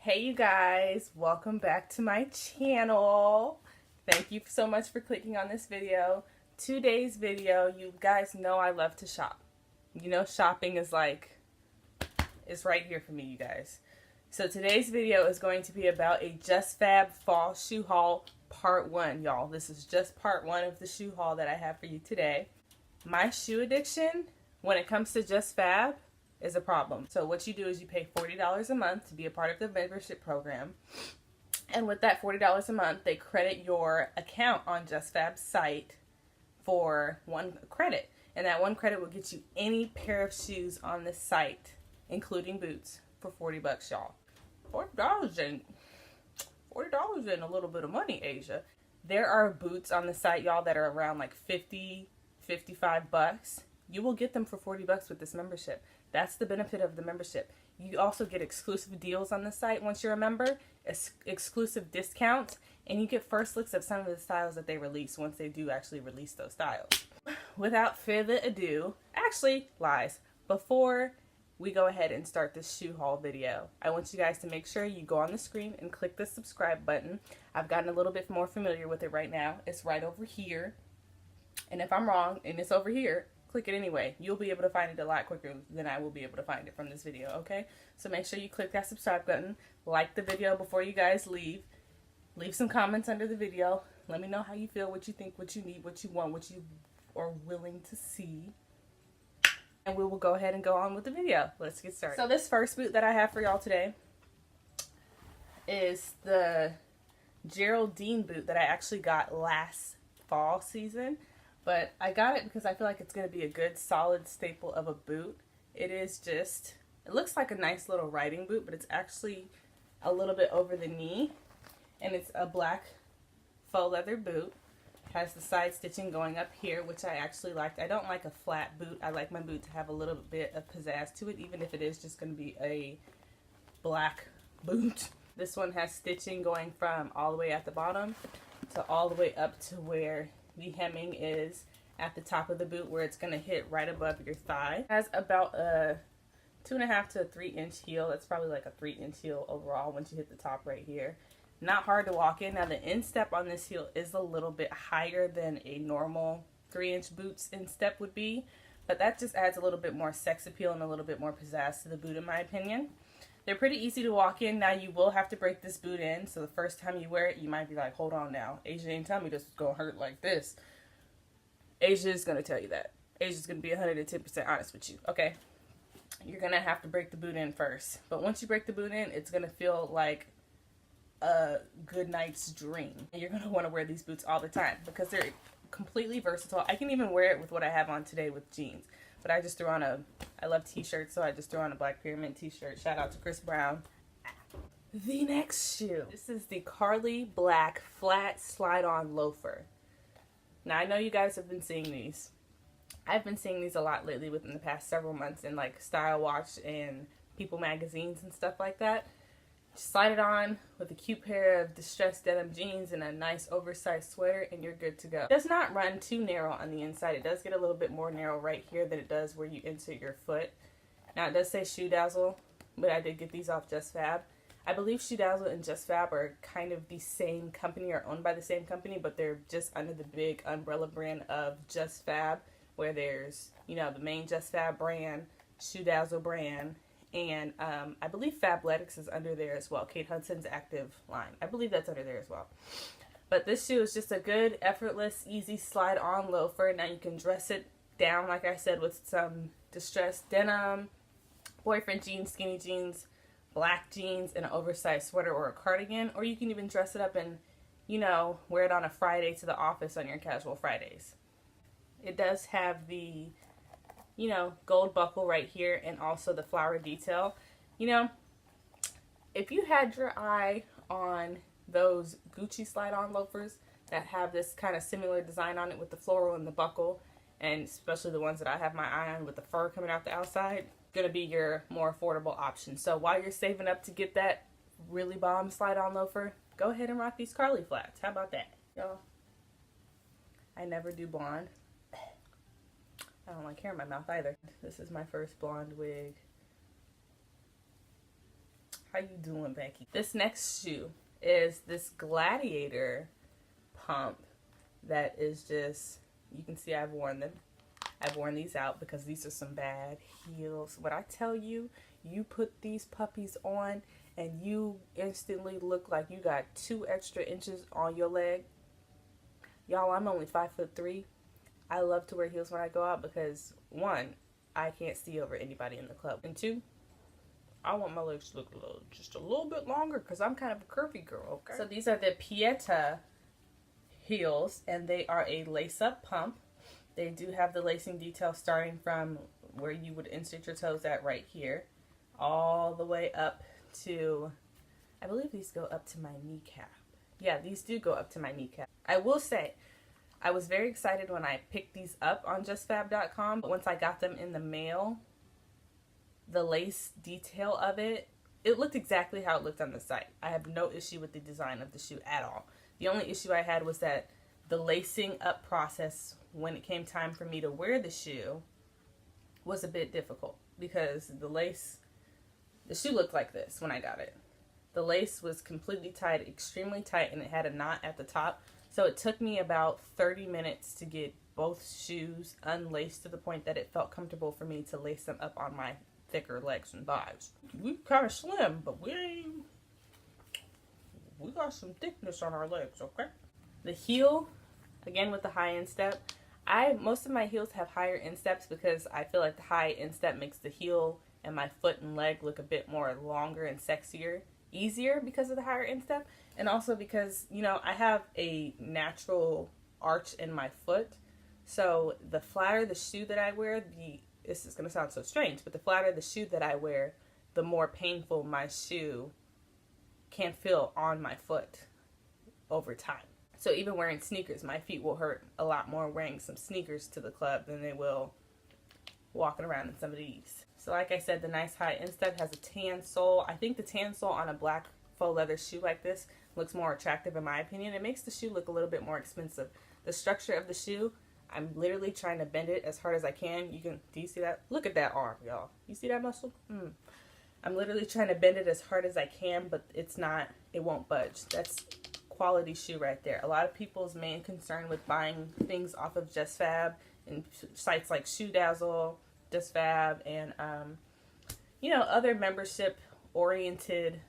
Hey you guys, welcome back to my channel. Thank you so much for clicking on this video. Today's video, you guys know I love to shop. You know, shopping is like, it's right here for me, you guys. So today's video is going to be about a Just Fab fall shoe haul part 1, y'all. This is just part 1 of the shoe haul that I have for you today. My shoe addiction, when it comes to Just Fab, is a problem. So what you do is you pay $40 a month to be a part of the membership program. And with that $40 a month, they credit your account on Just Fab's site for 1 credit. And that 1 credit will get you any pair of shoes on the site, including boots, for 40 bucks, y'all. $40 ain't a little bit of money, Asia. There are boots on the site, y'all, that are around like 50, 55 bucks. You will get them for 40 bucks with this membership. That's the benefit of the membership. You also get exclusive deals on the site once you're a member, exclusive discounts, and you get first looks of some of the styles that they release once they do actually release those styles. Without further ado, actually, lies. Before we go ahead and start this shoe haul video, I want you guys to make sure you go on the screen and click the subscribe button. I've gotten a little bit more familiar with it right now. It's right over here. And if I'm wrong and it's over here, click it anyway. You'll be able to find it a lot quicker than I will be able to find it from this video, okay? So make sure you click that subscribe button, like the video before you guys leave. Leave some comments under the video. Let me know how you feel, what you think, what you need, what you want, what you are willing to see. And we will go ahead and go on with the video. Let's get started. So this first boot that I have for y'all today is the Graldine Boot that I actually got last fall season. But I got it because I feel like it's going to be a good solid staple of a boot. It is just, it looks like a nice little riding boot, but it's actually a little bit over the knee. And it's a black faux leather boot. It has the side stitching going up here, which I actually liked. I don't like a flat boot. I like my boot to have a little bit of pizzazz to it, even if it is just going to be a black boot. This one has stitching going from all the way at the bottom to all the way up to where the hemming is at the top of the boot, where it's going to hit right above your thigh. It has about a 2.5 to 3 inch heel. That's probably like a 3 inch heel overall once you hit the top right here. Not hard to walk in. Now the instep on this heel is a little bit higher than a normal 3-inch boot's instep would be, but that just adds a little bit more sex appeal and a little bit more pizzazz to the boot, in my opinion. They're pretty easy to walk in. Now you will have to break this boot in, so the first time you wear it, you might be like, hold on now, Asia ain't telling me this is going to hurt like this. Asia is going to tell you that. Asia's going to be 110% honest with you, okay? You're going to have to break the boot in first. But once you break the boot in, it's going to feel like a good night's dream. And you're going to want to wear these boots all the time because they're completely versatile. I can even wear it with what I have on today with jeans. But I just threw on I love t-shirts, so I just threw on a Black Pyramid t-shirt. Shout out to Chris Brown. The next shoe. This is the Carly Black Flat Slide-On Loafer. Now, I know you guys have been seeing these. I've been seeing these a lot lately within the past several months in like Style Watch and People magazines and stuff like that. Just slide it on with a cute pair of distressed denim jeans and a nice oversized sweater, and you're good to go. It does not run too narrow on the inside. It does get a little bit more narrow right here than it does where you insert your foot. Now, it does say Shoe Dazzle, but I did get these off Just Fab. I believe Shoe Dazzle and Just Fab are kind of the same company, or owned by the same company, but they're just under the big umbrella brand of Just Fab, where there's, you know, the main Just Fab brand, Shoe Dazzle brand, and I believe Fabletics is under there as well. Kate Hudson's Active line. I believe that's under there as well. But this shoe is just a good, effortless, easy slide-on loafer. Now you can dress it down, like I said, with some distressed denim, boyfriend jeans, skinny jeans, black jeans, and an oversized sweater or a cardigan. Or you can even dress it up and, you know, wear it on a Friday to the office on your casual Fridays. It does have the, you know, gold buckle right here and also the flower detail. You know, if you had your eye on those Gucci slide-on loafers that have this kind of similar design on it with the floral and the buckle, and especially the ones that I have my eye on with the fur coming out the outside, going to be your more affordable option. So while you're saving up to get that really bomb slide-on loafer, go ahead and rock these Carly flats. How about that? Y'all, I never do blonde. I don't like hair in my mouth either. This is my first blonde wig. How you doing, Becky? This next shoe is this Gladiator Pump that is just, you can see I've worn them. I've worn these out because these are some bad heels. When I tell you, you put these puppies on and you instantly look like you got 2 extra inches on your leg. Y'all, I'm only 5'3". I love to wear heels when I go out because 1, I can't see over anybody in the club. And 2, I want my legs to look just a little bit longer because I'm kind of a curvy girl, okay? So these are the Pieta Heels, and they are a lace-up pump. They do have the lacing detail starting from where you would insert your toes at right here, all the way up to, I believe these go up to my kneecap. Yeah, these do go up to my kneecap. I will say, I was very excited when I picked these up on justfab.com, but once I got them in the mail, the lace detail of it looked exactly how it looked on the site. I have no issue with the design of the shoe at all. The only issue I had was that the lacing up process when it came time for me to wear the shoe was a bit difficult because the shoe looked like this when I got it. The lace was completely tied, extremely tight, and it had a knot at the top. So it took me about 30 minutes to get both shoes unlaced to the point that it felt comfortable for me to lace them up on my thicker legs and thighs. We kind of slim, but we got some thickness on our legs, okay? The heel, again with the high instep. Most of my heels have higher insteps because I feel like the high instep makes the heel and my foot and leg look a bit more longer and sexier, easier because of the higher instep, and also because, you know, I have a natural arch in my foot, so the flatter the shoe that I wear, this is going to sound so strange, but the flatter the shoe that I wear, the more painful my shoe can feel on my foot over time. So even wearing sneakers, my feet will hurt a lot more wearing some sneakers to the club than they will walking around in some of these. So like I said, the nice high instep has a tan sole. I think the tan sole on a black faux leather shoe like this looks more attractive in my opinion. It makes the shoe look a little bit more expensive. The structure of the shoe, I'm literally trying to bend it as hard as I can. Do you see that? Look at that arm, y'all. You see that muscle? I'm literally trying to bend it as hard as I can, but it won't budge. That's quality shoe right there. A lot of people's main concern with buying things off of Just Fab and sites like Shoe Dazzle, Just Fab, and you know, other membership oriented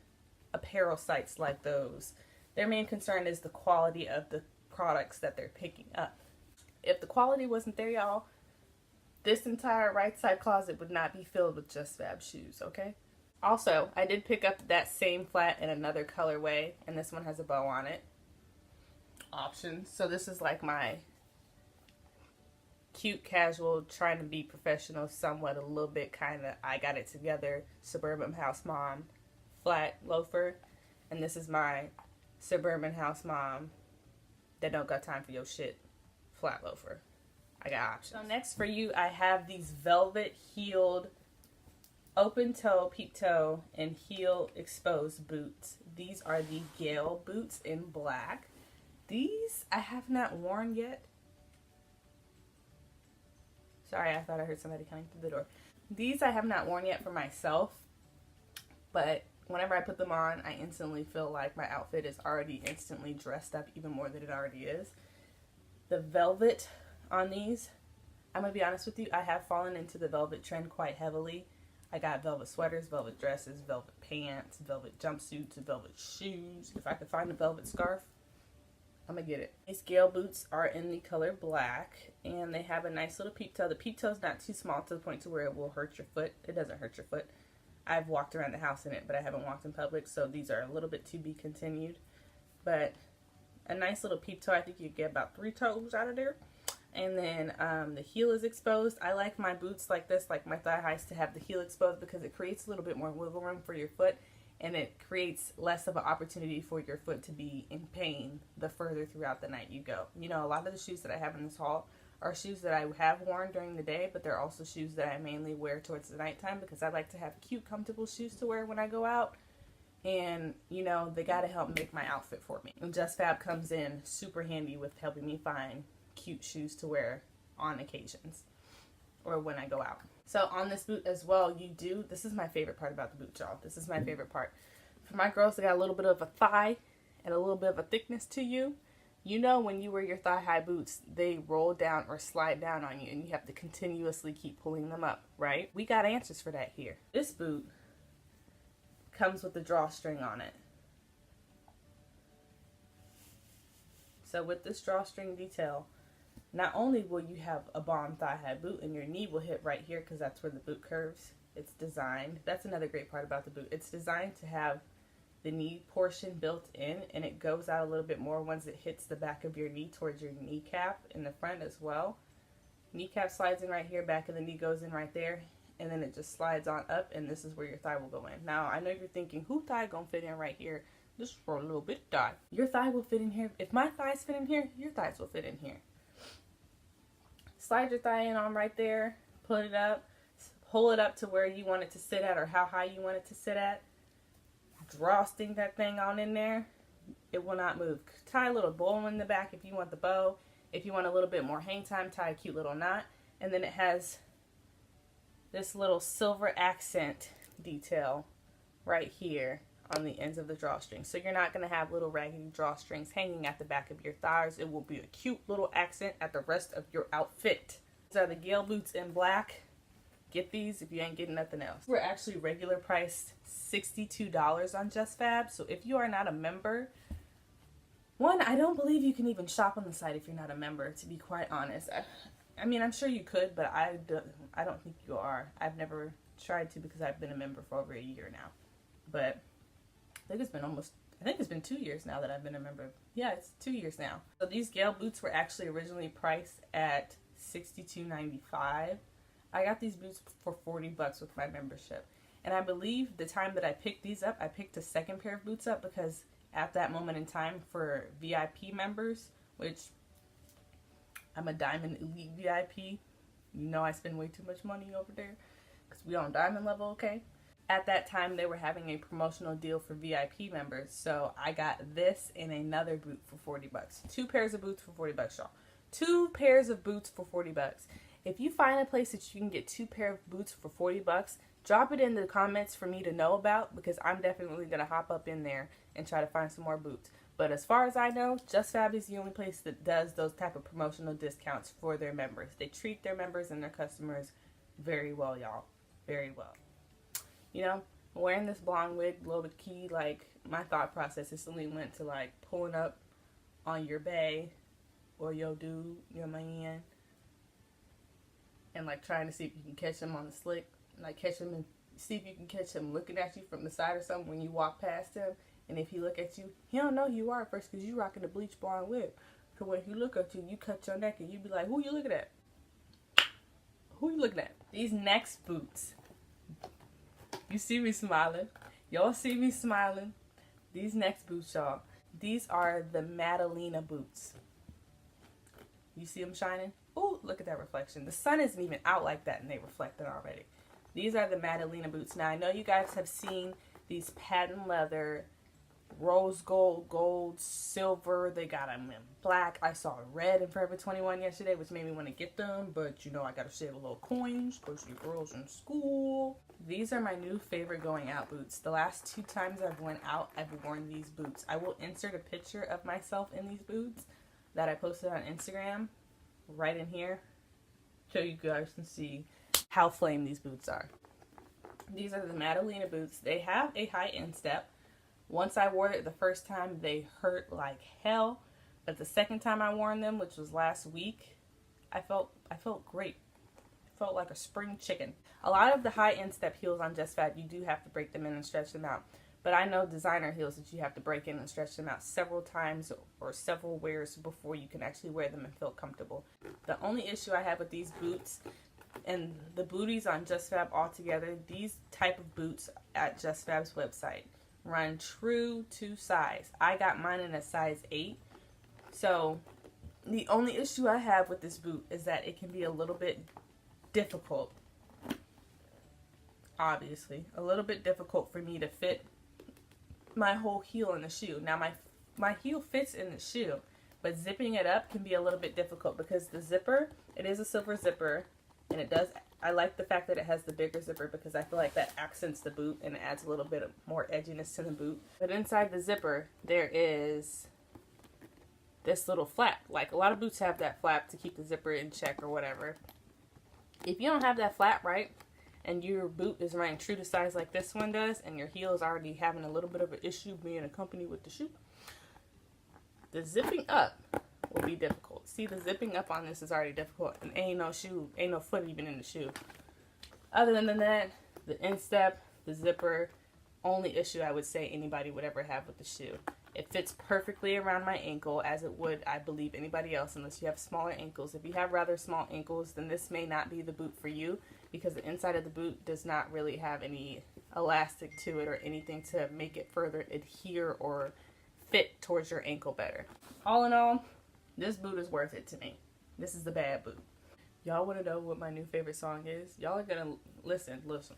apparel sites like those, their main concern is the quality of the products that they're picking up. If the quality wasn't there, y'all, this entire right side closet would not be filled with Just Fab shoes, okay? Also, I did pick up that same flat in another colorway, and this one has a bow on it. Options. So this is like my cute, casual, trying to be professional, somewhat a little bit kind of, I got it together, suburban house mom flat loafer. And this is my suburban house mom that don't got time for your shit flat loafer. I got options. So next for you, I have these velvet heeled open toe, peep toe, and heel exposed boots. These are the Gale Boots in black. These I have not worn yet. Sorry, I thought I heard somebody coming through the door. These I have not worn yet for myself, but whenever I put them on, I instantly feel like my outfit is already instantly dressed up even more than it already is. The velvet on these, I'm going to be honest with you, I have fallen into the velvet trend quite heavily. I got velvet sweaters, velvet dresses, velvet pants, velvet jumpsuits, velvet shoes. If I could find a velvet scarf, I'm going to get it. These Gale Boots are in the color black, and they have a nice little peep toe. The peep toe is not too small to the point to where it will hurt your foot. It doesn't hurt your foot. I've walked around the house in it, but I haven't walked in public, so these are a little bit to be continued. But a nice little peep toe. I think you get about 3 toes out of there. And then the heel is exposed. I like my boots like this, like my thigh highs, to have the heel exposed because it creates a little bit more wiggle room for your foot, and it creates less of an opportunity for your foot to be in pain the further throughout the night you go. You know, a lot of the shoes that I have in this haul are shoes that I have worn during the day, but they're also shoes that I mainly wear towards the nighttime because I like to have cute, comfortable shoes to wear when I go out. And, you know, they got to help make my outfit for me. And Just Fab comes in super handy with helping me find cute shoes to wear on occasions or when I go out. So on this boot as well, this is my favorite part about the boot, y'all. This is my favorite part. For my girls that got a little bit of a thigh and a little bit of a thickness to you, you know when you wear your thigh-high boots, they roll down or slide down on you and you have to continuously keep pulling them up, right? We got answers for that here. This boot comes with a drawstring on it. So with this drawstring detail, not only will you have a bomb thigh-high boot and your knee will hit right here because that's where the boot curves. It's designed, that's another great part about the boot. It's designed to have the knee portion built in, and it goes out a little bit more once it hits the back of your knee towards your kneecap in the front as well. Kneecap slides in right here, back of the knee goes in right there, and then it just slides on up, and this is where your thigh will go in. Now, I know you're thinking, who thigh gonna fit in right here? Just for a little bit of thigh. Your thigh will fit in here. If my thighs fit in here, your thighs will fit in here. Slide your thigh in on right there, pull it up, pull it up to where you want it to sit at or how high you want it to sit at. Drawstring that thing on in there. It will not move. Tie a little bow in the back if you want the bow. If you want a little bit more hang time, tie a cute little knot. And then it has this little silver accent detail right here on the ends of the drawstring. So you're not going to have little raggedy drawstrings hanging at the back of your thighs. It will be a cute little accent at the rest of your outfit. These are the Gale Boots in black. Get these if you ain't getting nothing else. We're actually regular priced $62 on Just Fab. So if you are not a member, one, I don't believe you can even shop on the site if you're not a member, to be quite honest. I mean, I'm sure you could, but I don't think you are. I've never tried to because I've been a member for over a year now. But I think it's been 2 years now that I've been a member. Yeah, it's 2 years now. So these Gale Boots were actually originally priced at $62.95. I got these boots for $40 with my membership. And I believe the time that I picked these up, I picked a second pair of boots up because at that moment in time for VIP members, which I'm a Diamond Elite VIP, you know I spend way too much money over there because we on Diamond level, okay? At that time, they were having a promotional deal for VIP members. So I got this and another boot for $40. 2 pairs of boots for $40, y'all. 2 pairs of boots for $40. If you find a place that you can get 2 pair of boots for $40, drop it in the comments for me to know about because I'm definitely going to hop up in there and try to find some more boots. But as far as I know, Just Fab is the only place that does those type of promotional discounts for their members. They treat their members and their customers very well, y'all. Very well. You know, wearing this blonde wig, a little bit key, like, my thought process instantly went to, like, pulling up on your bae or your dude, your man, and like trying to see if you can catch him on the slick, like catch him and see if you can catch him looking at you from the side or something when you walk past him. And if he look at you, he don't know who you are at first because you rocking the bleach blonde wig. So when he look at you, you cut your neck and you be like, who you looking at? Who you looking at? These next boots. You see me smiling. Y'all see me smiling. These next boots, y'all. These are the Maddalena Boots. You see them shining? Oh, look at that reflection. The sun isn't even out like that and they reflected already. These are the Maddalena Boots. Now, I know you guys have seen these patent leather, rose gold, gold, silver. They got them in black. I saw red in Forever 21 yesterday, which made me want to get them. But, you know, I got to save a little coins because you girls in school. These are my new favorite going out boots. The last 2 times I've went out, I've worn these boots. I will insert a picture of myself in these boots that I posted on Instagram right in here so you guys can see how flame these boots are. These are the Maddalena Boots. They have a high instep. Once I wore it the first time, they hurt like hell. But the second time I wore them, which was last week, I felt great. I felt like a spring chicken. A lot of the high instep heels on Just Fab, you do have to break them in and stretch them out. But I know designer heels that you have to break in and stretch them out several times or several wears before you can actually wear them and feel comfortable. The only issue I have with these boots and the booties on Just Fab altogether, these type of boots at Just Fab's website run true to size. I got mine in a size 8. So the only issue I have with this boot is that it can be a little bit difficult. Obviously, a little bit difficult for me to fit my whole heel in the shoe. Now my heel fits in the shoe, but zipping it up can be a little bit difficult because the zipper, it is a silver zipper and it does I like the fact that it has the bigger zipper because I feel like that accents the boot and adds a little bit of more edginess to the boot. But inside the zipper, there is this little flap. Like a lot of boots have that flap to keep the zipper in check or whatever. If you don't have that flap right, and your boot is running true to size like this one does, and your heel is already having a little bit of an issue being accompanied with the shoe, the zipping up will be difficult. See, the zipping up on this is already difficult, and ain't no foot even in the shoe. Other than that, the instep, the zipper, only issue I would say anybody would ever have with the shoe. It fits perfectly around my ankle, as it would, I believe, anybody else, unless you have smaller ankles. If you have rather small ankles, then this may not be the boot for you, because the inside of the boot does not really have any elastic to it or anything to make it further adhere or fit towards your ankle better. All in all, this boot is worth it to me. This is the bad boot. Y'all want to know what my new favorite song is? Y'all are gonna listen, Linda,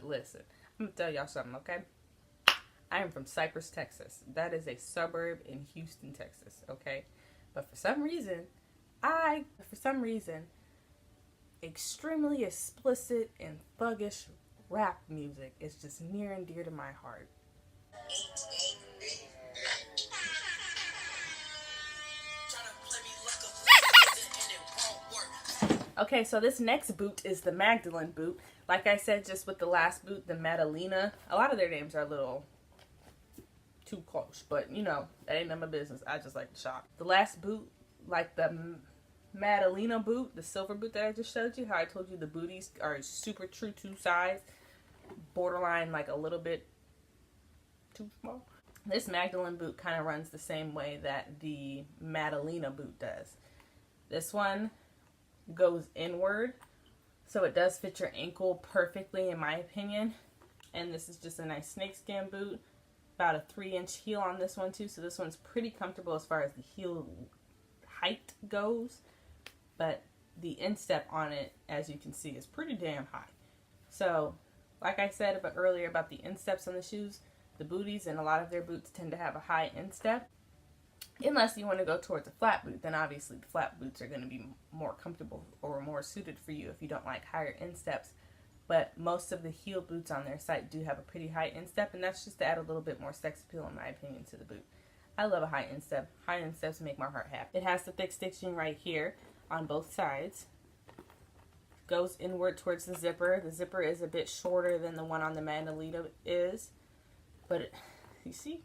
listen. I'm gonna tell y'all something, okay? I am from Cypress, Texas. That is a suburb in Houston, Texas, okay? But for some reason, extremely explicit and thuggish rap music is just near and dear to my heart. Okay, so this next boot is the Magdalen Boot. Like I said, just with the last boot, the Maddalena, a lot of their names are a little too close, but you know, that ain't none of my business. I just like to shop. The last boot, like the Maddalena Boot, the silver boot that I just showed you, how I told you the booties are super true to size, borderline like a little bit too small. This Magdalen Boot kind of runs the same way that the Maddalena Boot does. This one goes inward, so it does fit your ankle perfectly in my opinion. And this is just a nice snakeskin boot. About a 3-inch heel on this one too, so this one's pretty comfortable as far as the heel height goes, but the instep on it, as you can see, is pretty damn high. So like I said earlier about the insteps on the shoes, the booties and a lot of their boots tend to have a high instep. Unless you want to go towards a flat boot, then obviously the flat boots are going to be more comfortable or more suited for you if you don't like higher insteps. But most of the heel boots on their site do have a pretty high instep, and that's just to add a little bit more sex appeal, in my opinion, to the boot. I love a high instep. High insteps make my heart happy. It has the thick stitching right here on both sides. Goes inward towards the zipper. The zipper is a bit shorter than the one on the Maddalena is, but you see?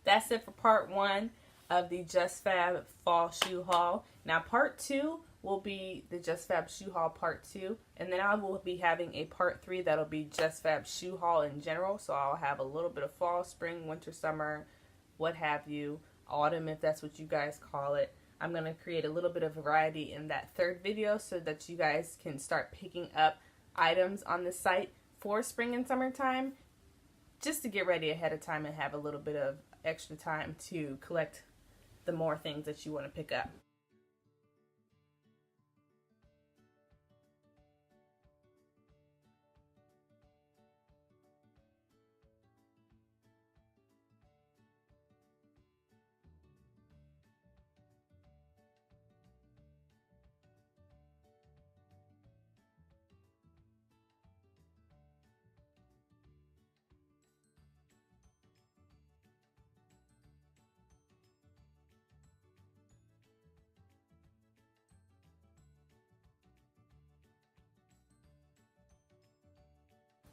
That's it for part 1 of the Just Fab fall shoe haul. Now part 2 will be the Just Fab shoe haul part 2, and then I will be having a part 3 that'll be Just Fab shoe haul in general. So I'll have a little bit of fall, spring, winter, summer, what have you, autumn if that's what you guys call it. I'm going to create a little bit of variety in that third video so that you guys can start picking up items on the site for spring and summertime, just to get ready ahead of time and have a little bit of extra time to collect the more things that you want to pick up.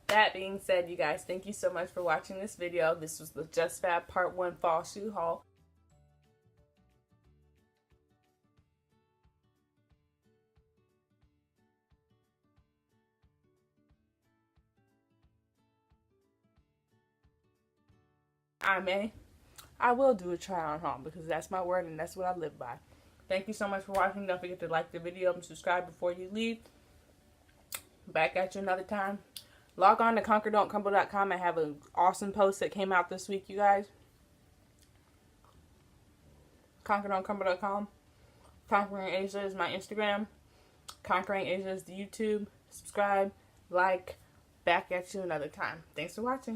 That being said, you guys, thank you so much for watching this video. This was the Just Fab Part 1 Fall Shoe Haul. I will do a try on haul because that's my word and that's what I live by. Thank you so much for watching. Don't forget to like the video and subscribe before you leave. Back at you another time. Log on to conquerdon'tcrumble.com. I have an awesome post that came out this week, you guys. conquerdon'tcrumble.com. Conquering Asia is my Instagram. Conquering Asia is the YouTube. Subscribe, like. Back at you another time. Thanks for watching.